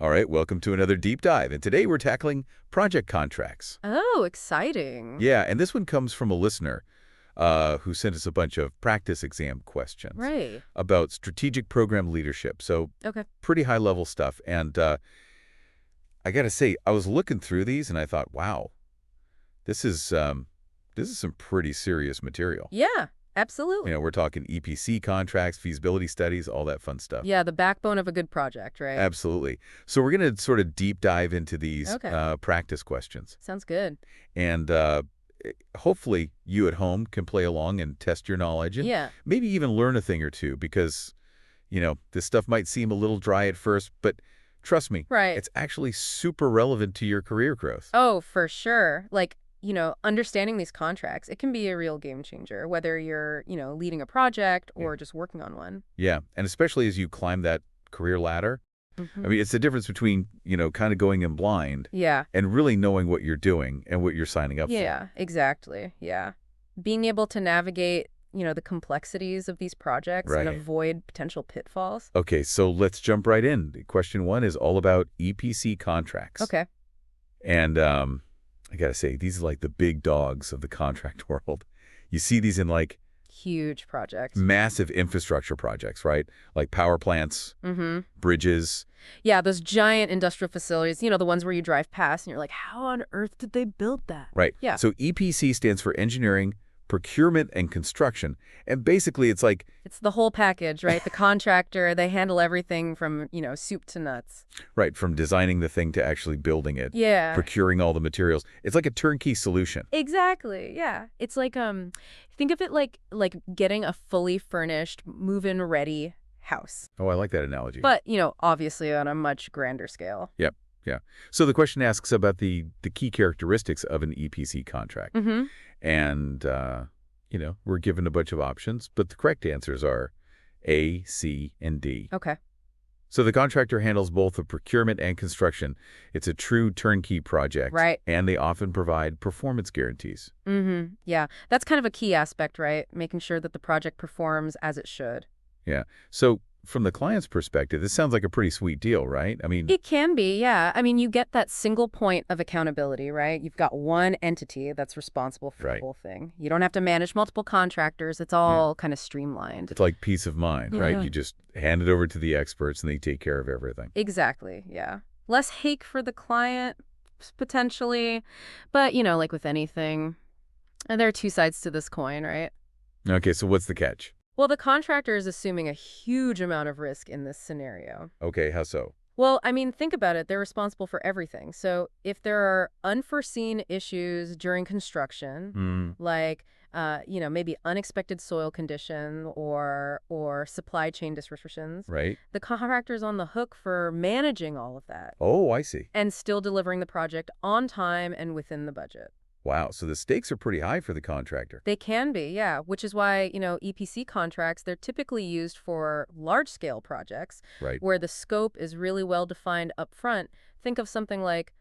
All right, welcome to another deep dive. And today we're tackling project contracts. Oh, exciting. Yeah, and this one comes from a listener who sent us a bunch of practice exam questions Right. about strategic program leadership. So Okay. pretty high-level stuff. And I got to say, I was looking through these and I thought, wow, this is some pretty serious material. Yeah, absolutely. We're talking EPC contracts, feasibility studies, all that fun stuff. Yeah, the backbone of a good project, right? Absolutely. So we're going to sort of deep dive into these Okay. practice questions. Sounds good. And hopefully you at home can play along and test your knowledge and Yeah. maybe even learn a thing or two because, this stuff might seem a little dry at first, but trust me, Right. it's actually super relevant to your career growth. Oh, for sure. Understanding these contracts, it can be a real game changer, whether you're, leading a project or just working on one. Yeah, and especially as you climb that career ladder. Mhm. I mean, it's the difference between, kind of going in blind Yeah. and really knowing what you're doing and what you're signing up for. Yeah, exactly. Yeah. Being able to navigate, the complexities of these projects and Right. avoid potential pitfalls. Okay, so let's jump right in. Question 1 is all about EPC contracts. Okay. And I got to say, these are like the big dogs of the contract world. You see these in like Huge projects. massive infrastructure projects, right? Like power plants, Mm-hmm. bridges. Yeah, those giant industrial facilities, the ones where you drive past and you're like, how on earth did they build that? Right. Yeah. So EPC stands for engineering, procurement, and construction. And basically it's like, It's the whole package, right? The contractor, they handle everything from, soup to nuts. right, from designing the thing to actually building it, Yeah. procuring all the materials. It's like a turnkey solution. Exactly. Yeah. It's like think of it like getting a fully furnished, move-in ready house. Oh, I like that analogy. But, obviously on a much grander scale. Yep. Yeah. So the question asks about the key characteristics of an EPC contract. Mm-hmm. And, we're given a bunch of options, but the correct answers are A, C, and D. Okay. So the contractor handles both the procurement and construction. It's a true turnkey project. Right. And they often provide performance guarantees. Mm-hmm. Yeah. That's kind of a key aspect, right? Making sure that the project performs as it should. Yeah. So from the client's perspective, this sounds like a pretty sweet deal, right? I mean, It can be, yeah. I mean, you get that single point of accountability, right? You've got one entity that's responsible for Right. the whole thing. You don't have to manage multiple contractors. It's all kind of streamlined. it's like peace of mind, right? Yeah. You just hand it over to the experts and they take care of everything. Exactly, yeah. Less hake for the client, potentially. But, like with anything, and there are two sides to this coin, right? Okay, so what's the catch? Well, the contractor is assuming a huge amount of risk in this scenario. Okay, how so? Well, I mean, think about it. They're responsible for everything. So if there are unforeseen issues during construction, like, maybe unexpected soil condition or supply chain disruptions, Right? the contractor's on the hook for managing all of that Oh, I see. and still delivering the project on time and within the budget. Wow, so the stakes are pretty high for the contractor. They can be, yeah, which is why, EPC contracts, they're typically used for large-scale projects Right. where the scope is really well defined up front. Think of something like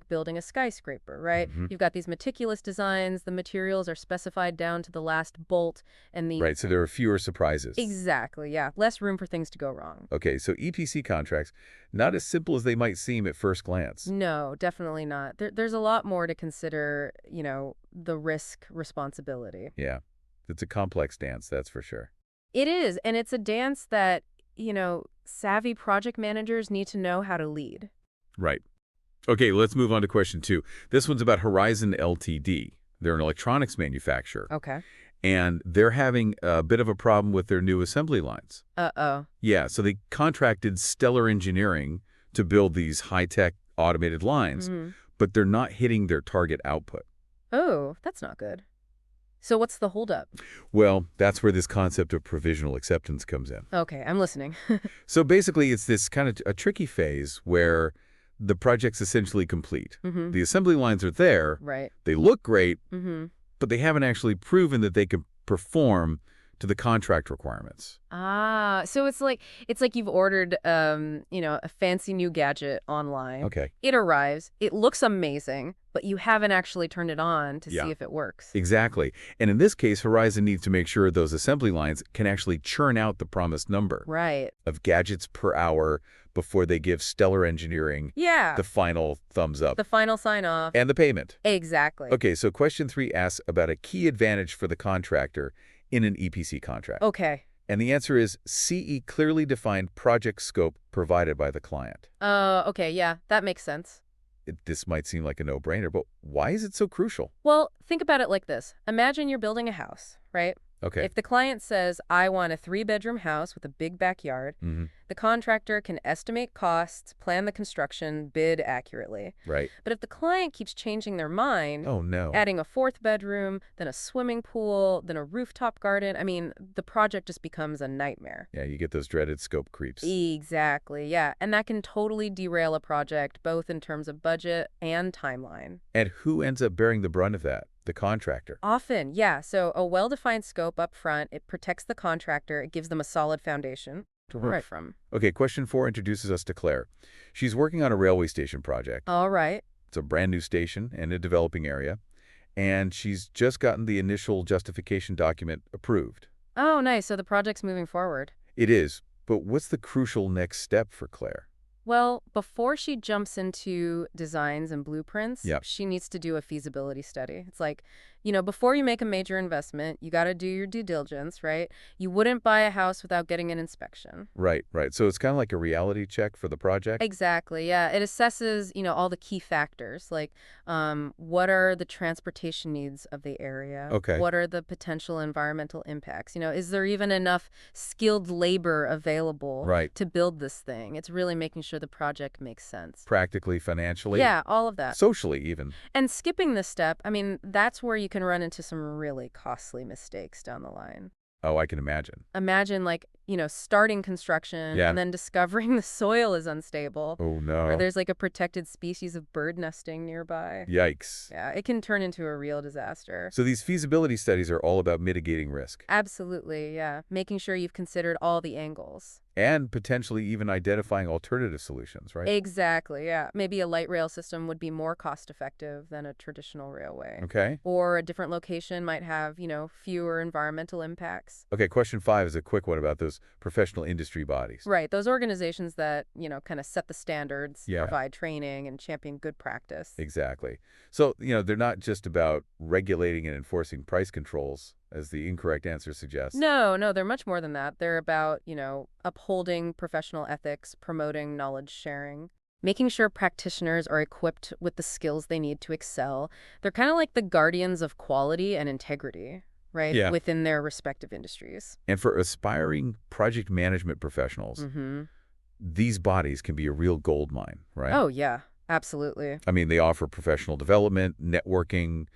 building a skyscraper, right? Mhm. You've got these meticulous designs, the materials are specified down to the last bolt, and the Right, so there are fewer surprises. Exactly, yeah, less room for things to go wrong. Okay, so EPC contracts, not as simple as they might seem at first glance. No, definitely not. There's a lot more to consider, the risk responsibility. Yeah, it's a complex dance, that's for sure. It is, and it's a dance that, savvy project managers need to know how to lead. Right. Okay, let's move on to question 2. This one's about Horizon Ltd. They're an electronics manufacturer, Okay. and they're having a bit of a problem with their new assembly lines. Uh-oh. Yeah, so they contracted Stellar Engineering to build these high-tech automated lines, Mhm. but they're not hitting their target output. Oh, that's not good. So what's the holdup? Well, that's where this concept of provisional acceptance comes in. Okay, I'm listening. So basically, it's this kind of a tricky phase where the project's essentially complete. Mm-hmm. The assembly lines are there, Right. they look great, Mm-hmm. but they haven't actually proven that they can perform to the contract requirements. Ah, so it's like you've ordered a fancy new gadget online. Okay. It arrives, it looks amazing, but you haven't actually turned it on to see Yeah. if it works. Exactly. And in this case, Horizon needs to make sure those assembly lines can actually churn out the promised number Right. of gadgets per hour before they give Stellar Engineering Yeah. the final thumbs up The final sign off. and the payment. Exactly. Okay, so question 3 asks about a key advantage for the contractor in an EPC contract. Okay. And the answer is CE clearly defined project scope provided by the client. Okay, yeah, that makes sense. This might seem like a no-brainer, but why is it so crucial? Well, think about it like this. Imagine you're building a house, right? Okay. If the client says, I want a 3-bedroom house with a big backyard, the contractor can estimate costs, plan the construction, bid accurately. Right. But if the client keeps changing their mind, Oh, no. adding a 4th bedroom, then a swimming pool, then a rooftop garden, I mean, the project just becomes a nightmare. Yeah, you get those dreaded scope creeps. Exactly, yeah. And that can totally derail a project, both in terms of budget and timeline. And who ends up bearing the brunt of that? The contractor. Often, yeah. So a well-defined scope up front, it protects the contractor, it gives them a solid foundation to work from. Okay, question 4 introduces us to Claire. She's working on a railway station project. All right. It's a brand new station in a developing area, and she's just gotten the initial justification document approved. Oh, nice. So the project's moving forward. It is, but what's the crucial next step for Claire? Well, before she jumps into designs and blueprints, Yep. she needs to do a feasibility study. It's like, before you make a major investment, you got to do your due diligence, right? You wouldn't buy a house without getting an inspection. Right, right. So it's kind of like a reality check for the project? Exactly, yeah. It assesses, all the key factors, like what are the transportation needs of the area? Okay. What are the potential environmental impacts? Is there even enough skilled labor available Right. to build this thing? It's really making sure the project makes sense. Practically, financially? Yeah, all of that. Socially, even. And skipping this step, I mean, that's where you can run into some really costly mistakes down the line. Oh, I can imagine. Imagine, starting construction Yeah. and then discovering the soil is unstable. Oh, Or no. there's a protected species of bird nesting nearby. Yikes. Yeah, it can turn into a real disaster. So these feasibility studies are all about mitigating risk Absolutely, yeah. Making sure you've considered all the angles. and potentially even identifying alternative solutions, right? Exactly, yeah. Maybe a light rail system would be more cost-effective than a traditional railway. Okay. Or a different location might have, fewer environmental impacts. Okay, question 5 is a quick one about those professional industry bodies. Right, those organizations that, kind of set the standards, Yeah. provide training, and champion good practice. Exactly. So, they're not just about regulating and enforcing price controls, as the incorrect answer suggests. No, they're much more than that. They're about, upholding professional ethics, promoting knowledge sharing, making sure practitioners are equipped with the skills they need to excel. They're kind of like the guardians of quality and integrity, right? Yeah. Within their respective industries. And for aspiring project management professionals, Mm-hmm. these bodies can be a real gold mine, right? Oh, yeah, absolutely. I mean, they offer professional development, networking,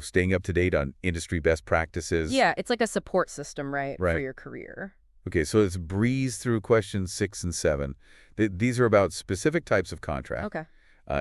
staying up to date on industry best practices. Yeah, it's like a support system, right, for Right. your career. Okay, so let's breeze through questions 6 and 7. These are about specific types of contract. Okay.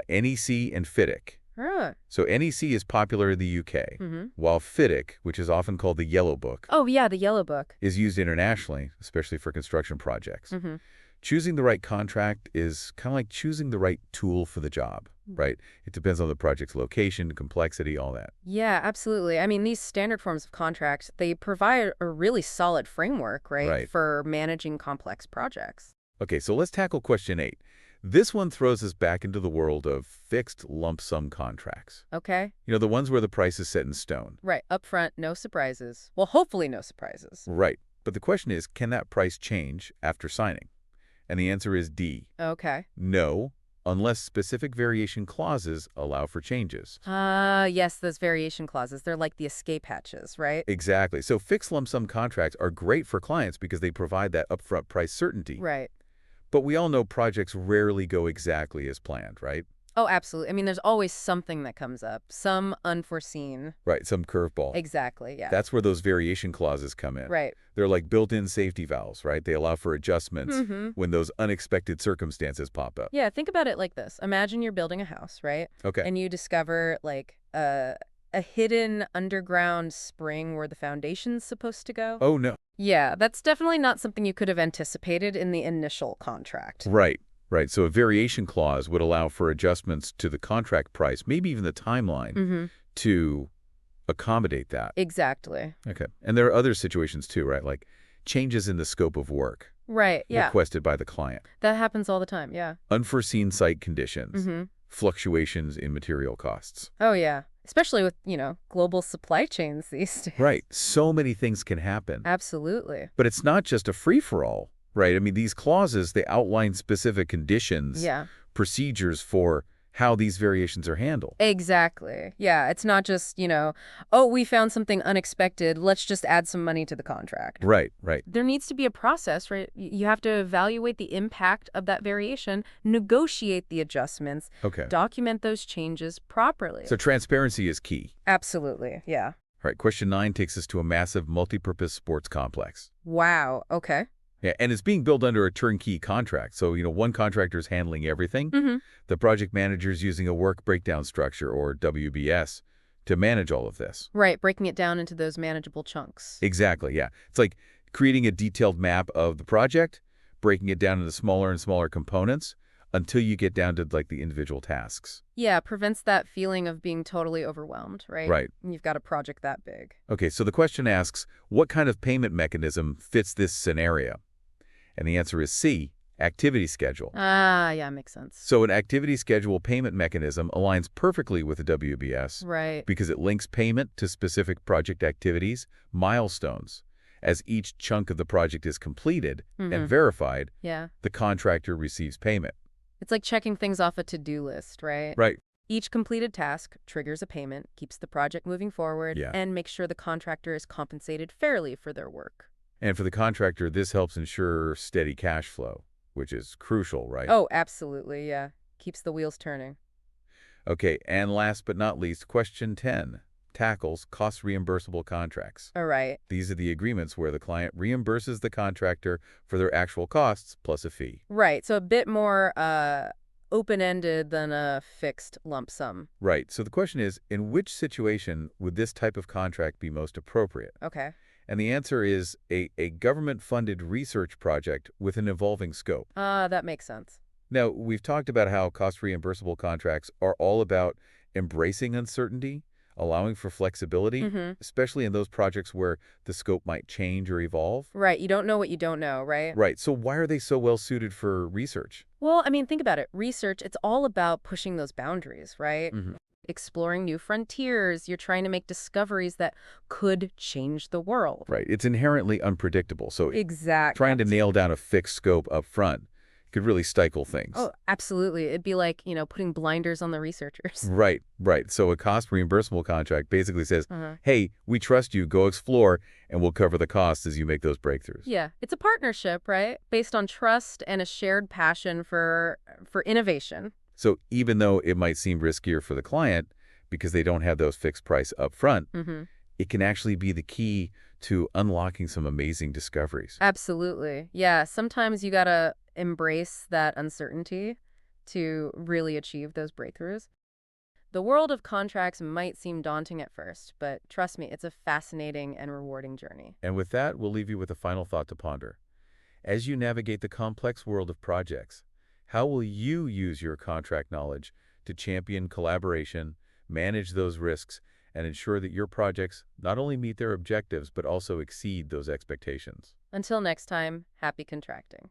NEC and FITIC. Right. So NEC is popular in the UK, Mm-hmm. while FITIC, which is often called the Yellow Book, Oh, yeah, the Yellow Book. is used internationally, especially for construction projects. Mm-hmm. Choosing the right contract is kind of like choosing the right tool for the job, right? It depends on the project's location, complexity, all that. Yeah, absolutely. I mean, these standard forms of contracts, they provide a really solid framework, right, Right. for managing complex projects. Okay, so let's tackle question 8. This one throws us back into the world of fixed lump sum contracts. Okay? The ones where the price is set in stone. Right. Up front, no surprises. Well, hopefully no surprises. Right. But the question is, can that price change after signing? And the answer is D. Okay. No, unless specific variation clauses allow for changes. Yes, those variation clauses. They're like the escape hatches, right? Exactly. So fixed lump sum contracts are great for clients because they provide that upfront price certainty. Right. But we all know projects rarely go exactly as planned, right? Oh, absolutely. I mean, there's always something that comes up, some unforeseen. Right, some curveball. Exactly, yeah. That's where those variation clauses come in. Right. They're like built-in safety valves, right? They allow for adjustments Mm-hmm. when those unexpected circumstances pop up. Yeah, think about it like this. Imagine you're building a house, right? Okay. And you discover, a a hidden underground spring where the foundation's supposed to go? Oh, no. Yeah, that's definitely not something you could have anticipated in the initial contract. Right, right. So a variation clause would allow for adjustments to the contract price, maybe even the timeline, Mm-hmm. to accommodate that. Exactly. Okay. And there are other situations too, right? Like changes in the scope of work Right, yeah. requested by the client, That happens all the time, yeah. unforeseen site conditions, Mm-hmm. fluctuations in material costs. Oh, yeah. Especially with, global supply chains these days. Right. So many things can happen. Absolutely. But it's not just a free-for-all, right? I mean, these clauses, they outline specific conditions, Yeah. procedures for how these variations are handled. Exactly. Yeah, it's not just, oh, we found something unexpected, let's just add some money to the contract. Right, right. There needs to be a process, right? You have to evaluate the impact of that variation, negotiate the adjustments, Okay. document those changes properly. So transparency is key. Absolutely. Yeah. All right, question 9 takes us to a massive multipurpose sports complex. Wow. Okay. Yeah, and it's being built under a turnkey contract. So, one contractor is handling everything. Mm-hmm. The project manager is using a work breakdown structure, or WBS, to manage all of this. Right, breaking it down into those manageable chunks. Exactly, yeah. It's like creating a detailed map of the project, breaking it down into smaller and smaller components until you get down to, like, the individual tasks. Yeah, prevents that feeling of being totally overwhelmed, right? Right. When you've got a project that big. Okay, so the question asks, what kind of payment mechanism fits this scenario? And the answer is C, activity schedule. Ah, yeah, makes sense. So an activity schedule payment mechanism aligns perfectly with the WBS Right. because it links payment to specific project activities, milestones. As each chunk of the project is completed and verified, Yeah. the contractor receives payment. It's like checking things off a to-do list, right? Right. Each completed task triggers a payment, keeps the project moving forward, Yeah. and makes sure the contractor is compensated fairly for their work. And for the contractor, this helps ensure steady cash flow, which is crucial, right? Oh, absolutely, yeah. Keeps the wheels turning. Okay, and last but not least, question 10 tackles cost reimbursable contracts. All right. These are the agreements where the client reimburses the contractor for their actual costs plus a fee. Right, so a bit more open-ended than a fixed lump sum. Right. So the question is, in which situation would this type of contract be most appropriate? Okay. And the answer is a government-funded research project with an evolving scope. That makes sense. Now, we've talked about how cost reimbursable contracts are all about embracing uncertainty, allowing for flexibility, especially in those projects where the scope might change or evolve. Right, you don't know what you don't know, right? Right. So why are they so well suited for research? Well, I mean, think about it. Research, it's all about pushing those boundaries, right? Exploring new frontiers. You're trying to make discoveries that could change the world. Right. It's inherently unpredictable. So Exactly. trying to nail down a fixed scope up front could really stifle things. Oh, absolutely. It'd be like, putting blinders on the researchers. Right, right. So a cost reimbursable contract basically says, hey, we trust you, go explore, and we'll cover the costs as you make those breakthroughs. Yeah, it's a partnership, right? Based on trust and a shared passion for innovation. So even though it might seem riskier for the client because they don't have those fixed price up front, it can actually be the key to unlocking some amazing discoveries. Absolutely. Yeah, sometimes you gotta embrace that uncertainty to really achieve those breakthroughs. The world of contracts might seem daunting at first, but trust me, it's a fascinating and rewarding journey. And with that, we'll leave you with a final thought to ponder. As you navigate the complex world of projects, how will you use your contract knowledge to champion collaboration, manage those risks, and ensure that your projects not only meet their objectives but also exceed those expectations? Until next time, happy contracting.